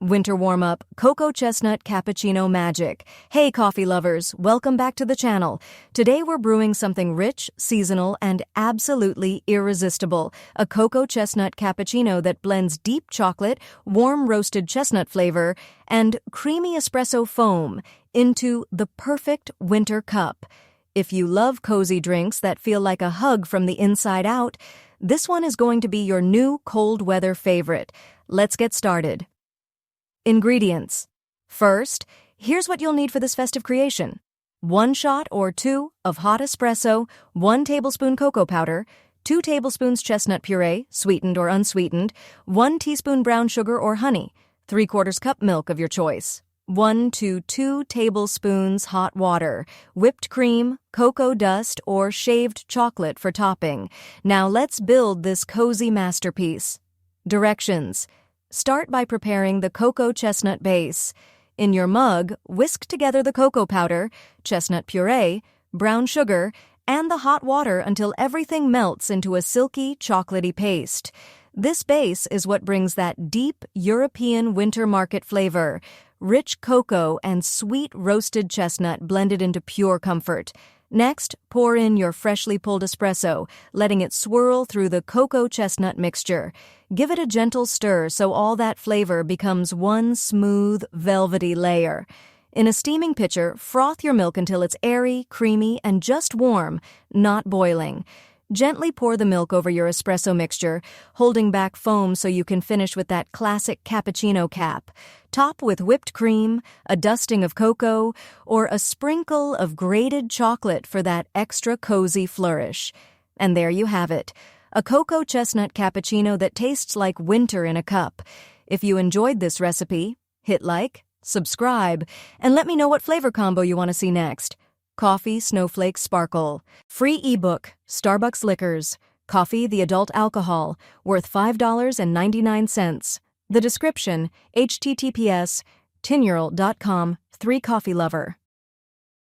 Winter warm-up, Cocoa Chestnut Cappuccino Magic. Hey coffee lovers, welcome back to the channel. Today we're brewing something rich, seasonal, and absolutely irresistible. A Cocoa Chestnut Cappuccino that blends deep chocolate, warm roasted chestnut flavor, and creamy espresso foam into the perfect winter cup. If you love cozy drinks that feel like a hug from the inside out, this one is going to be your new cold weather favorite. Let's get started. Ingredients. First, here's what you'll need for this festive creation. 1 shot or 2 of hot espresso, 1 tablespoon cocoa powder, 2 tablespoons chestnut puree, sweetened or unsweetened, 1 teaspoon brown sugar or honey, 3/4 cup milk of your choice, 1 to 2 tablespoons hot water, whipped cream, cocoa dust, or shaved chocolate for topping. Now let's build this cozy masterpiece. Directions. Start by preparing the cocoa chestnut base. In your mug, whisk together the cocoa powder, chestnut puree, brown sugar, and the hot water until everything melts into a silky, chocolatey paste. This base is what brings that deep European winter market flavor, rich cocoa and sweet roasted chestnut blended into pure comfort. Next, pour in your freshly pulled espresso, letting it swirl through the cocoa chestnut mixture. Give it a gentle stir so all that flavor becomes one smooth, velvety layer. In a steaming pitcher, froth your milk until it's airy, creamy, and just warm, not boiling. Gently pour the milk over your espresso mixture, holding back foam so you can finish with that classic cappuccino cap. Top with whipped cream, a dusting of cocoa, or a sprinkle of grated chocolate for that extra cozy flourish. And there you have it, a cocoa chestnut cappuccino that tastes like winter in a cup. If you enjoyed this recipe, hit like, subscribe, and let me know what flavor combo you want to see next. Coffee Snowflake Sparkle. Free ebook, Starbucks Liquors. Coffee the adult alcohol, worth $5.99. The description, https://tinural.com, 3coffeelover.